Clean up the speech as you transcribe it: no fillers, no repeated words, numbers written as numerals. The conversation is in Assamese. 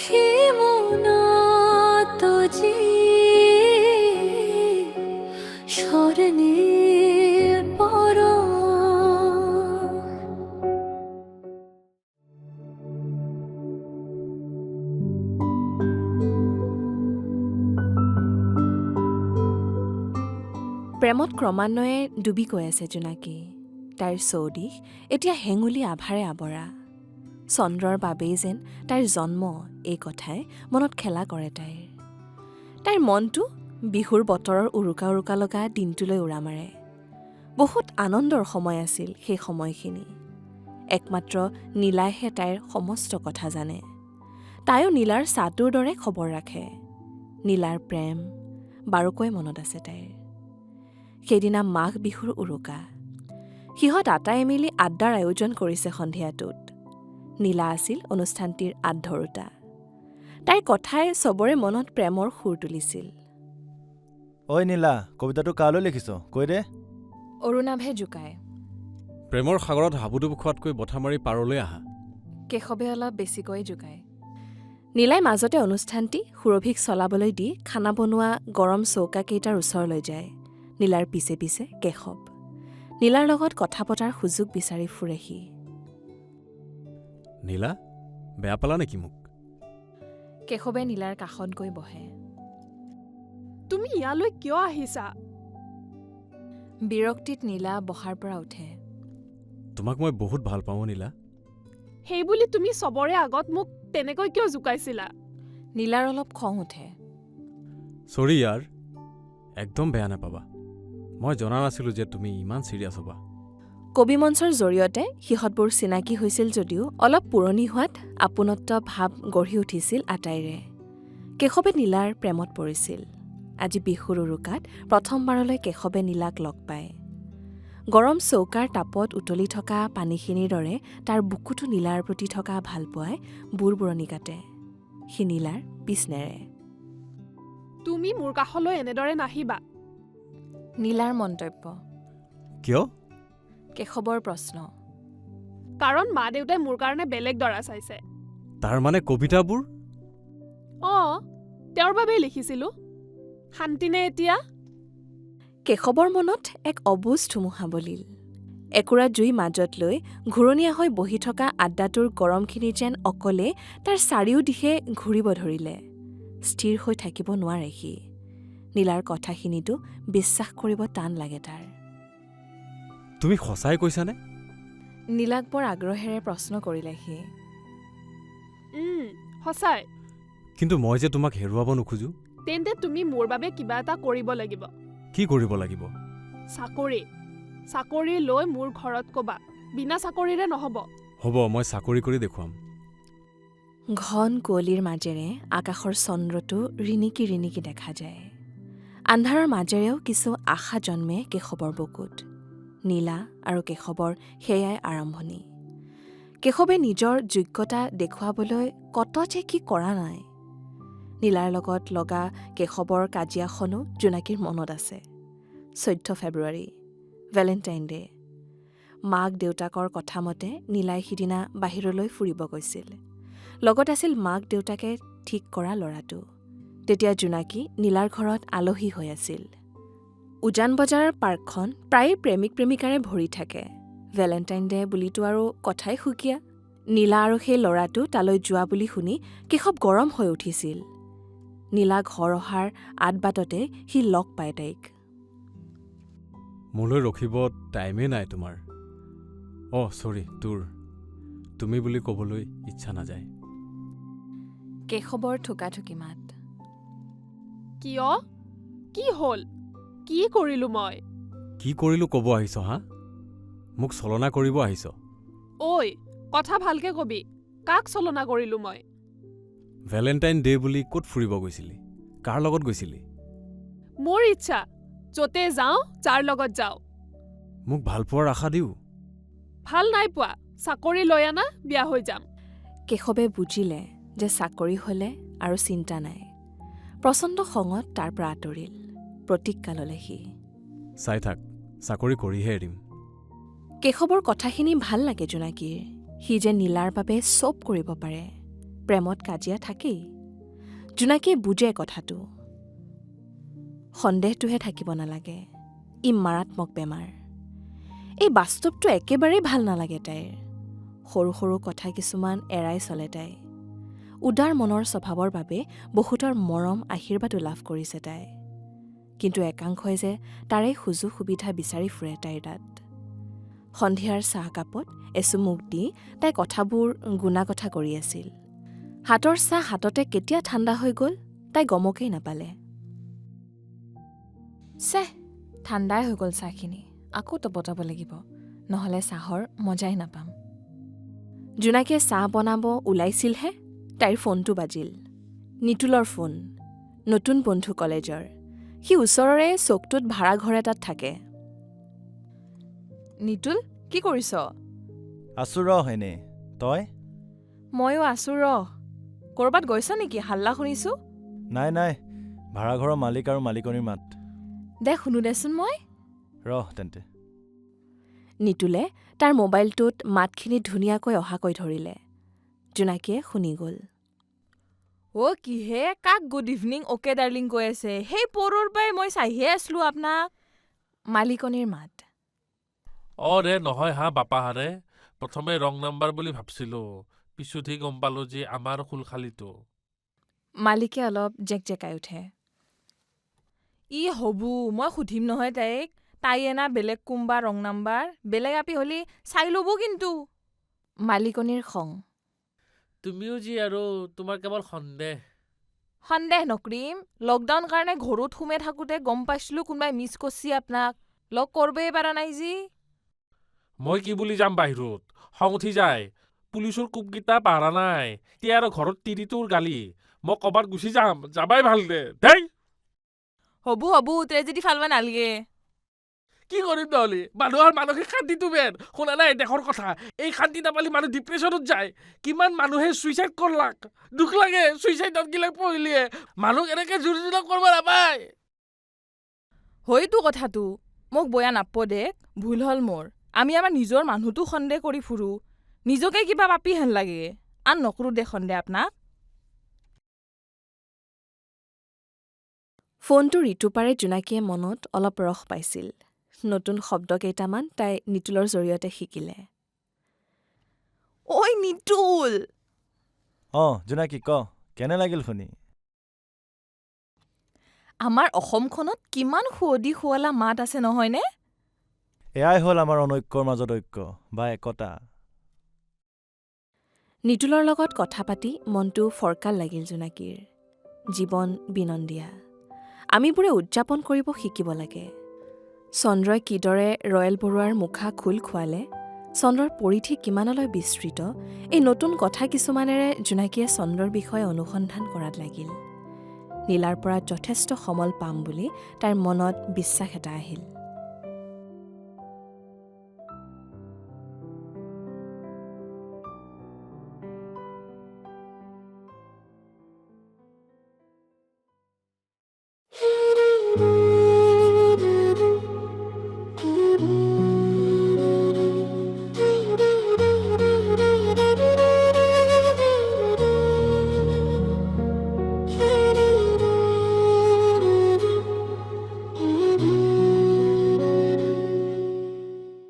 হিমনাত জি স্মৰণেৰ পৰ প্ৰেমত ক্ৰমান্বয়ে ডুবি গৈ আছে জোনাকী। তাইৰ চৌদিশ এতিয়া হেঙুলি আভাৰে আৱৰা। চন্দ্ৰৰ বাবেই যেন তাইৰ জন্ম এই কথাই মনত খেলা কৰে তাইৰ। তাইৰ মনটো বিহুৰ বতৰৰ উৰুকা উৰুকা লগা দিনটোলৈ উৰা মাৰে। বহুত আনন্দৰ সময় আছিল সেই সময়খিনি। একমাত্ৰ নীলাইহে তাইৰ সমস্ত কথা জানে। তাইও নীলাৰ ছাটোৰ দৰে খবৰ ৰাখে। নীলাৰ প্ৰেম বাৰুকৈ মনত আছে তাইৰ। সেইদিনা মাঘ বিহুৰ উৰুকা। সিহঁত আটাই মিলি আড্ডাৰ আয়োজন কৰিছে সন্ধিয়াটোত। নীলা আছিল অনুষ্ঠানটিৰ আঁতধৰোঁতা। তাইৰ কথাই চবৰে মনত প্ৰেমৰ সুৰ তুলিছিল। ঐ নীলা, কবিতাটো কালৈ লিখিছ কৈ দে। অৰুণাভে জোকায়। প্ৰেমৰ সাগৰত হাবুডুবু খোৱাতকৈ বঠা মাৰি পাৰলৈ আহা। কেশৱে অলপ বেছিকৈ জোকায়। নীলাই মাজতে অনুষ্ঠানটি সুৰভিক চলাবলৈ দি খানা বনোৱা গৰম চৌকাকেইটাৰ ওচৰলৈ যায়। নীলাৰ পিছে পিছে কেশৱ। নীলাৰ লগত কথা পতাৰ সুযোগ বিচাৰি ফুৰে সি। নীলা, বেয়া পালা নেকি মোক? কেশৱে নীলাৰ কাষত গৈ বহে। তুমি ইয়ালৈ কিয় আহিছা? বিৰক্তিত নীলা বহাৰ পৰা উঠে। তোমাক মই বহুত ভাল পাওঁ নীলা। সেইবুলি তুমি চবৰে আগত মোক তেনেকৈ কিয় জোকাইছিলা? নীলাৰ অলপ খং উঠে। চৰি ইয়াৰ, একদম বেয়া নাপাবা। মই জনা নাছিলোঁ যে তুমি ইমান চিৰিয়াছ হ'বা। কবি মঞ্চৰ জৰিয়তে সিহঁতবোৰ চিনাকি হৈছিল যদিও অলপ পুৰণি হোৱাত আপোনত্ব ভাৱ গঢ়ি উঠিছিল আটাইৰে। কেশৱে নীলাৰ প্ৰেমত পৰিছিল। আজি বিহুৰ উৰুকাত প্ৰথমবাৰলৈ কেশৱে নীলাক লগ পায়। গৰম চৌকাৰ তাপত উতলি থকা পানীখিনিৰ দৰে তাৰ বুকুটো নীলাৰ প্ৰতি থকা ভালপোৱাই বুৰবুৰণি কাটে। সি নীলাৰ পিছ নেৰে। তুমি মোৰ কাষলৈ এনেদৰে নাহিবা। নীলাৰ মন্তব্য। কিয়? কেশৱৰ প্ৰশ্ন। কাৰণ মা দেউতাই মোৰ কাৰণে বেলেগ দৰা চাইছে। তাৰ মানে কবিতাবোৰ? তেওঁৰ বাবেই লিখিছিলোঁ। শান্তিনে এতিয়া? কেশৱৰ মনত এক অবুজ ধুমুহা বলিল। একুৰা জুই মাজত লৈ ঘূৰণীয়া হৈ বহি থকা আড্ডাটোৰ গৰমখিনি যেন অকলে তাৰ চাৰিওদিশে ঘূৰিব ধৰিলে। স্থিৰ হৈ থাকিব নোৱাৰে সি। নীলাৰ কথাখিনিতো বিশ্বাস কৰিব টান লাগে তাৰ। তুমি সঁচাই কৈছানে? নীলাক বৰ আগ্ৰহেৰে প্ৰশ্ন কৰিলে সি। সঁচাই। কিন্তু মই যে তোমাক হেৰুৱাব নোখোজো। তেন্তে তুমি মোৰ বাবে কিবা এটা কৰিব লাগিব। কি কৰিব লাগিব? চাকৰি লৈ মোৰ ঘৰত ক'বা। বিনা চাকৰিৰে নহ'ব। হ'ব, মই চাকৰি কৰি দেখুৱাম। ঘন কুঁৱলীৰ মাজেৰে আকাশৰ চন্দ্ৰটো ৰিণিকি ৰিণিকি দেখা যায়। আন্ধাৰৰ মাজেৰেও কিছু আশা জন্মে কেশৱৰ বুকুত। নীলা আৰু কেশৱৰ সেয়াই আৰম্ভণি। কেশৱে নিজৰ যোগ্যতা দেখুৱাবলৈ কত যে কি কৰা নাই। নীলাৰ লগত লগা কেশৱৰ কাজিয়াখনো জোনাকীৰ মনত আছে। 14 ফেব্ৰুৱাৰী, ভেলেণ্টাইন ডে'। মাক দেউতাকৰ কথামতে নীলাই সিদিনা বাহিৰলৈ ফুৰিব গৈছিল। লগত আছিল মাক দেউতাকে ঠিক কৰা ল'ৰাটো। তেতিয়া জোনাকী নীলাৰ ঘৰত আলহী হৈ আছিল। উজান বজাৰ পাৰ্কখন প্ৰায় প্ৰেমিক প্ৰেমিকাৰে ভৰি থাকে। ভেলেণ্টাইন ডে' বুলিতো আৰু কথাই সুকীয়া। নীলা আৰু সেই ল'ৰাটো তালৈ যোৱা বুলি শুনি কেশৱ গৰম হৈ উঠিছিল। নীলা ঘৰ অহাৰ আদবাটতে সি লগ পায় তাইক। মোলৈ ৰখিব টাইমেই নাই তোমাৰ। চৰি, তুমি বুলি ক'বলৈ ইচ্ছা নাযায়। কেশৱৰ থোকাথুকি মাত। কিয়? কি হ'ল? কি কৰিলোঁ মই? কি কৰিলোঁ ক'ব আহিছ হা? মোক ছলনা কৰিব আহিছ? কথা ভালকে কবি। কাক ছলনা কৰিলোঁ মই? ভেলেণ্টাইন ডে' বুলি ক'ত ফুৰিব গৈছিলি? কাৰ লগত গৈছিলি? মোৰ ইচ্ছা, য'তে যাওঁ যাৰ লগত যাওঁ। মোক ভাল পোৱাৰ আশা দিওঁ। ভাল নাই পোৱা। চাকৰি লৈ আনা, বিয়া হৈ যাম। কেশৱে বুজিলে যে চাকৰি হ'লে আৰু চিন্তা নাই। প্ৰচণ্ড খঙত তাৰ পৰা আঁতৰিল। প্ৰতিজ্ঞা ল'লে সি। চাই থাক, চাকৰি কৰিহে এৰিম। কেশৱৰ কথাখিনি ভাল লাগে জোনাকীৰ। সি যে নীলাৰ বাবে চব কৰিব পাৰে। প্ৰেমত কাজিয়া থাকেই। জোনাকীয়ে বুজে কথাটো। সন্দেহটোহে থাকিব নালাগে, ই মাৰাত্মক বেমাৰ। এই বাস্তৱটো একেবাৰেই ভাল নালাগে তাইৰ। সৰু সৰু কথা কিছুমান এৰাই চলে তাই। উদাৰ মনৰ স্বভাৱৰ বাবে বহুতৰ মৰম আশীৰ্বাদো লাভ কৰিছে তাই। কিন্তু একাংশই যে তাৰে সুযোগ সুবিধা বিচাৰি ফুৰে তাইৰ তাত। সন্ধিয়াৰ চাহকাপত এচুমুক দি তাই কথাবোৰ গুণাগথা কৰি আছিল। হাতৰ চাহ হাততে কেতিয়া ঠাণ্ডা হৈ গ'ল তাই গমকেই নাপালে। চেহ, ঠাণ্ডাই হৈ গ'ল চাহখিনি, আকৌ তপতাব লাগিব, নহ'লে চাহৰ মজাই নাপাম। জোনাকীয়ে চাহ বনাব ওলাইছিলহে তাইৰ ফোনটো বাজিল। নিতুলৰ ফোন, নতুন বন্ধু কলেজৰ। সি ওচৰৰে চকটোত ভাড়াঘৰ এটাত থাকে। নিতুল, কি কৰিছ? আছো ৰ এনেই। তই? ময়ো আছো ৰ। ক'ৰবাত গৈছ নেকি? হাল্লা শুনিছো। নাই নাই, ভাড়াঘৰৰ মালিক আৰু মালিকনীৰ মাত। দে শুনো দেচোন মই। ৰহ তেন্তে। নিতুলে তাৰ মোবাইলটোত মাতখিনি ধুনীয়াকৈ অহাকৈ ধৰিলে। জোনাকীয়ে শুনি গ'ল। অ' কিহে কাক গুড ইভিনিং অ'কে ডাৰ্লিং কৈ আছে? সেই পৰৰ পৰাই মই চাইহে আছিলোঁ আপোনাক। মালিকনীৰ মাত। ৰে নহয় হা বাপাহাৰে, প্ৰথমে ৰং নাম্বাৰ বুলি ভাবছিলোঁ, পিছতহি গম পালোঁ যে আমাৰ খুলখালিটো। মালিকে অলপ জেকজেকাই উঠে। ই হবু, মই সুধিম নহয় তাইক। তাই এনা বেলেগ কোনবা ৰং নাম্বাৰ, বেলেগ আপি হ'লি চাই ল'ব কিন্তু। মালিকনীৰ খং। তুমিও যি আৰু তোমাৰ কেৱল সন্দেহ। সন্দেহ নকৰিম, লকডাউন কাৰণে ঘৰত সোমাই থাকোঁতে গম পাইছিলোঁ কোনোবাই মিছ কৰছি আপোনাক। লগ কৰবই পাৰা নাই যি। মই কি বুলি যাম বাহিৰত, খং উঠি যায়। পুলিচৰ কোপকেইটা পাৰা নাই, এতিয়া আৰু ঘৰত তিৰিটোৰ গালি। মই ক'বাত গুচি যাম, যাবাই ভাল দে। দেই হবু হবু, ট্ৰেজেডি ফালবা নালগে। কি কৰিম নহ'লে, মানুহৰ মানসিক শান্তিটো মেইন। শুনা নাই দেশৰ কথা, এই শান্তি নাপালি মানুহ ডিপ্ৰেশ্যনত যায়। কিমান মানুহে ছুইচাইড কৰলাক। দুখ লাগে ছুইচাইডত গিলাক পঢ়িলিয়ে। মানুহ এনেকে জোৰ জোৰা কৰিব নাপায়। হয়তো কথাটো, মোক বয়া নাপ্প দেক, ভুল হ'ল মোৰ। আমি আমাৰ নিজৰ মানুহটো সন্দেহ কৰি ফুৰোঁ। নিজকে কিবা পাপি হেন লাগে। আন নকৰোঁ দে সন্দেহ আপোনাক। ফোনটো ঋতুপাৰে জোনাকীয়ে মনত অলপ ৰস পাইছিল। নতুন শব্দ কেইটামান তাই নিতুলৰ জৰিয়তে শিকিলে। ঐ নিতুল! জোনাকী ক, কেনে লাগিল শুনি? আমাৰ অসমখনত কিমান শুৱদি শুৱলা মাত আছে নহয়নে? এয়াই হ'ল আমাৰ অনৈক্যৰ মাজত ঐক্য বা একতা। নিতুলৰ লগত কথা পাতি মনটো ফৰকাল লাগিল জোনাকীৰ। জীৱন বিনন্দীয়া। আমিবোৰে উদযাপন কৰিব শিকিব লাগে। চন্দ্ৰই কিদৰে ৰয়েল বৰুৱাৰ মুখা খোল খুৱালে, চন্দ্ৰৰ পৰিধি কিমানলৈ বিস্তৃত, এই নতুন কথা কিছুমানেৰে জোনাকীয়ে চন্দ্ৰৰ বিষয়ে অনুসন্ধান কৰাত লাগিল। নীলাৰ পৰা যথেষ্ট সমল পাম বুলি তাইৰ মনত বিশ্বাস এটা আহিল।